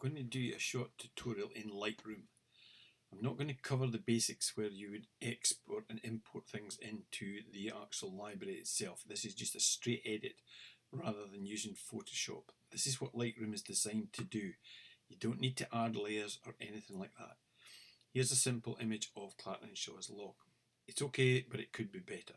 going to do a short tutorial in Lightroom. I'm not going to cover the basics where you would export and import things into the actual library itself. This is just a straight edit rather than using Photoshop. This is what Lightroom is designed to do. You don't need to add layers or anything like that. Here's a simple image of Clarendon Shaw's lock. It's okay, but it could be better.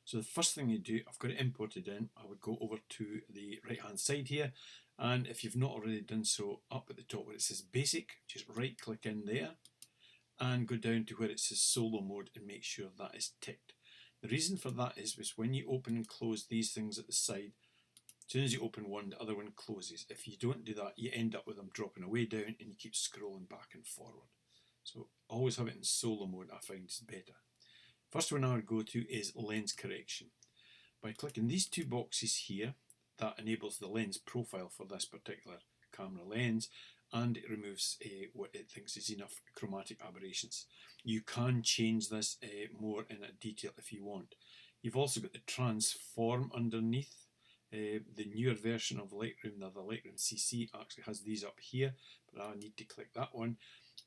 So the first thing you do, I've got it imported in. I would go over to the right hand side here, and if you've not already done so, up at the top where it says basic, just right click in there and go down to where it says solo mode and make sure that is ticked. The reason for that is when you open and close these things at the side, as soon as you open one, the other one closes. If you don't do that, you end up with them dropping away down and you keep scrolling back and forward. So always have it in solo mode, I find is better. First one I would go to is lens correction. By clicking these two boxes here, that enables the lens profile for this particular camera lens, and it removes what it thinks is enough chromatic aberrations. You can change this more in a detail if you want. You've also got the transform underneath. The newer version of Lightroom, the Lightroom CC, actually has these up here, but I need to click that one.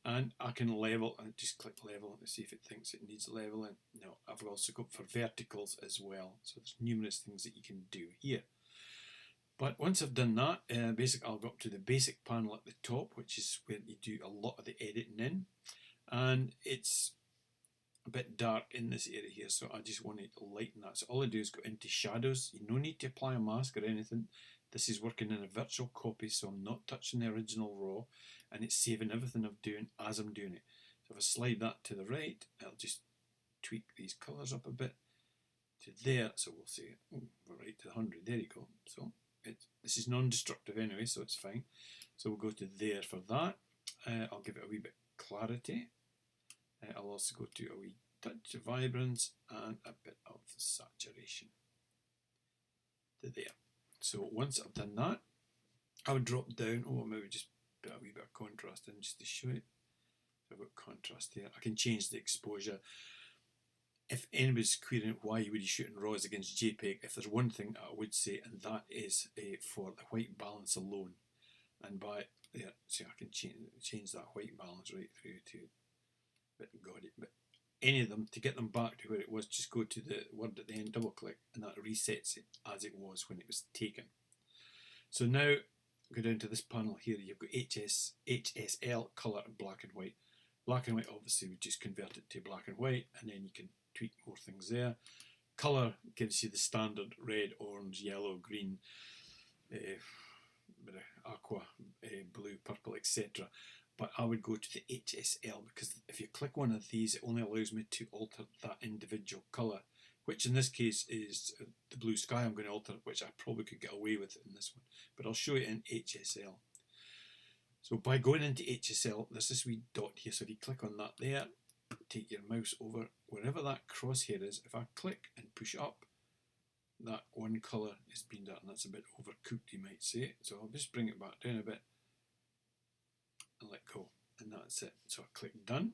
And I can level, and just click level to see if it thinks it needs leveling. No, I've also got for verticals as well. So there's numerous things that you can do here. But once I've done that, basically I'll go up to the basic panel at the top, which is where you do a lot of the editing in. And it's a bit dark in this area here, so I just want to lighten that. So all I do is go into shadows. You no need to apply a mask or anything. This is working in a virtual copy, so I'm not touching the original raw, and it's saving everything I'm doing as I'm doing it. So if I slide that to the right, I'll just tweak these colours up a bit to there. So we'll say, we're right to 100. There you go. So this is non-destructive anyway, so it's fine. So we'll go to there for that. I'll give it a wee bit clarity. I'll also go to a wee touch of vibrance and a bit of saturation to there. So once I've done that, I would drop down, maybe just put a wee bit of contrast in just to show it. So I've got contrast here. I can change the exposure. If anybody's querying why you would be shooting RAWs against JPEG, if there's one thing I would say, and that is for the white balance alone. And by there, see, I can change that white balance right through to, but any of them, to get them back to where it was, just go to the word at the end, double click, and that resets it as it was when it was taken. So now go down to this panel here. You've got HSL, colour, and black and white. Black and white, obviously we just convert it to black and white, and then you can tweak more things there. Colour gives you the standard red, orange, yellow, green, aqua, blue, purple, etc. But I would go to the HSL, because if you click one of these, it only allows me to alter that individual colour, which in this case is the blue sky I'm going to alter, which I probably could get away with in this one. But I'll show you in HSL. So by going into HSL, there's this wee dot here. So if you click on that there, take your mouse over wherever that crosshair is. If I click and push up, that one colour is being done. That's a bit overcooked, you might say. So I'll just bring it back down a bit and let go, and that's it. So I click done,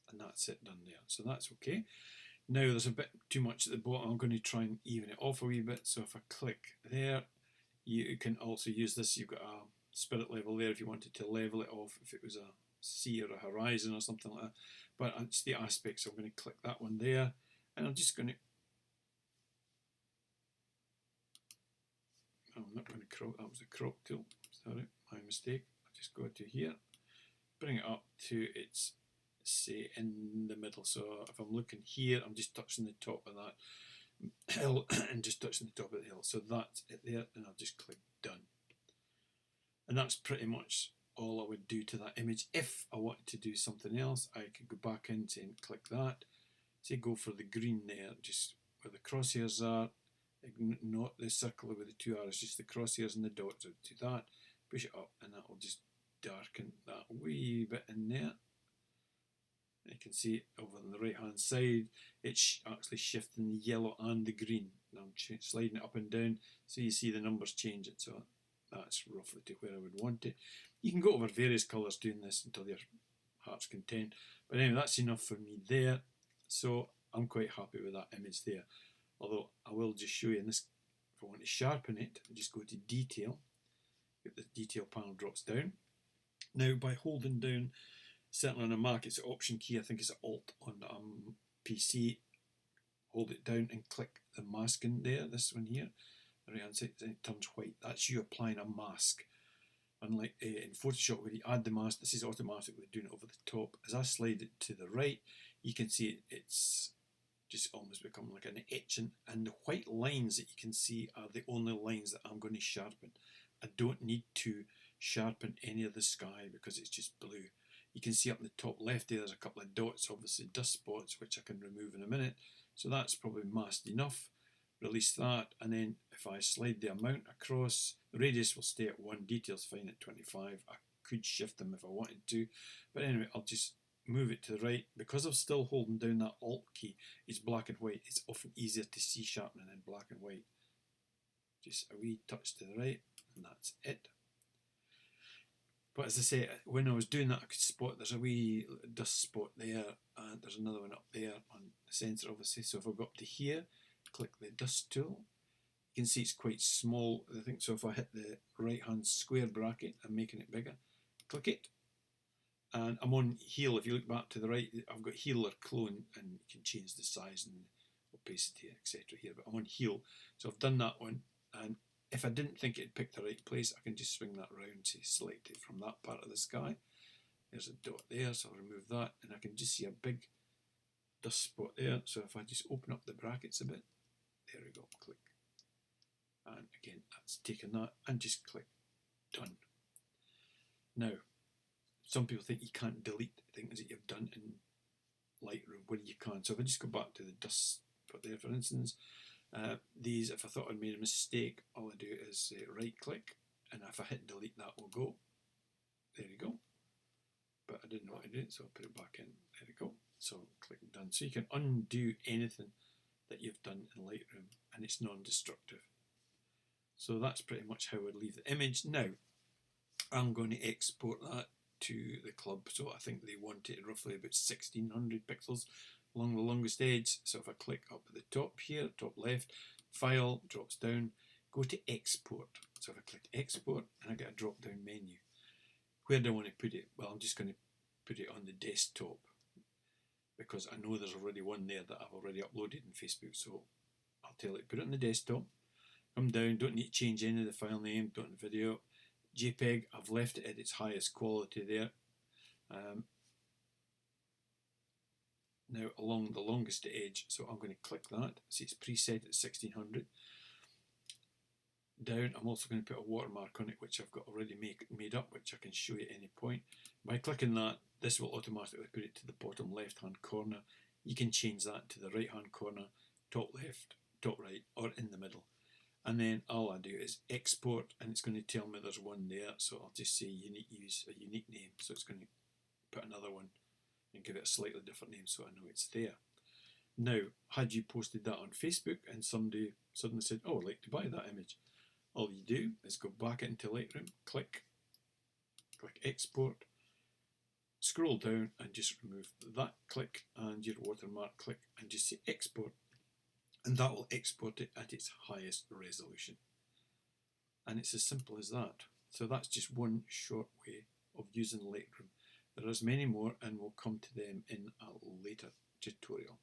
and that's it, done there. So that's okay. Now there's a bit too much at the bottom. I'm going to try and even it off a wee bit. So if I click there, you can also use this. You've got a spirit level there if you wanted to level it off, if it was a sea or a horizon or something like that. But it's the aspect, so I'm going to click that one there, and I'm just going to, I'm not going to crop, that was the crop tool, sorry, my mistake. I'll just go to here, bring it up to its, say, in the middle. So if I'm looking here, I'm just touching the top of that hill and just touching the top of the hill. So that's it there, and I'll just click done. And that's pretty much all I would do to that image. If I wanted to do something else, I could go back into and click that. Say go for the green there, just where the crosshairs are, not the circle with the two arrows, just the crosshairs and the dots. So do that, push it up, and that will just darken that wee bit in there. You can see over on the right hand side, it's actually shifting the yellow and the green. Now I'm sliding it up and down, so you see the numbers change it. So that's roughly to where I would want it. You can go over various colours doing this until your heart's content. But anyway, that's enough for me there. So I'm quite happy with that image there. Although I will just show you in this, if I want to sharpen it, just go to detail. If the detail panel drops down, Now, by holding down, certainly on a Mac, it's the Option key. I think it's Alt on PC. Hold it down and click the masking there, this one here, the right hand side, and it turns white. That's you applying a mask. Unlike in Photoshop where you add the mask, this is automatically doing it over the top. As I slide it to the right, you can see it's just almost become like an etching, and the white lines that you can see are the only lines that I'm going to sharpen. I don't need to sharpen any of the sky because it's just blue. You can see up in the top left there's a couple of dots, obviously dust spots, which I can remove in a minute. So that's probably masked enough. Release that, and then if I slide the amount across, the radius will stay at 1, detail's fine at 25. I could shift them if I wanted to, but anyway, I'll just move it to the right. Because I'm still holding down that Alt key, it's black and white. It's often easier to see sharpening in black and white. Just a wee touch to the right, and that's it. But as I say, when I was doing that, I could spot there's a wee dust spot there, and there's another one up there on the centre, obviously. So if I go up to here, click the dust tool, you can see it's quite small, I think. So if I hit the right hand square bracket, I'm making it bigger, click it, and I'm on heal. If you look back to the right, I've got heal or clone, and you can change the size and opacity, etc. here, but I'm on heal. So I've done that one, and if I didn't think it'd pick the right place, I can just swing that round to select it from that part of the sky. There's a dot there, so I'll remove that, and I can just see a big dust spot there. So if I just open up the brackets a bit, there we go, click. And again, that's taken that, and just click done. Now, some people think you can't delete things that you've done in Lightroom. Well, you can. So if I just go back to the dust spot there, for instance, these, if I thought I'd made a mistake, all I do is right click, and if I hit delete, that will go. There you go. But I didn't know what to do, so I'll put it back in. There we go. So click done. So you can undo anything that you've done in Lightroom, and it's non-destructive. So that's pretty much how I'd leave the image. Now, I'm going to export that to the club. So I think they wanted roughly about 1600 pixels along the longest edge. So if I click up at the top here, top left, file, drops down, go to export. So if I click export, and I get a drop down menu. Where do I want to put it? Well, I'm just going to put it on the desktop, because I know there's already one there that I've already uploaded in Facebook. So I'll tell it, put it on the desktop, come down, don't need to change any of the file name, don't video. JPEG, I've left it at its highest quality there. Now along the longest edge, so I'm going to click that. See, it's preset at 1600. Down, I'm also going to put a watermark on it, which I've got already made up, which I can show you at any point. By clicking that, this will automatically put it to the bottom left hand corner. You can change that to the right hand corner, top left, top right, or in the middle. And then all I do is export, and it's going to tell me there's one there, so I'll just say use a unique name. So it's going to put another one and give it a slightly different name so I know it's there. Now, had you posted that on Facebook and somebody suddenly said, oh, I'd like to buy that image, all you do is go back into Lightroom, click export, scroll down and just remove that click and your watermark, click and just say export, and that will export it at its highest resolution. And it's as simple as that. So that's just one short way of using Lightroom. There is many more, and we'll come to them in a later tutorial.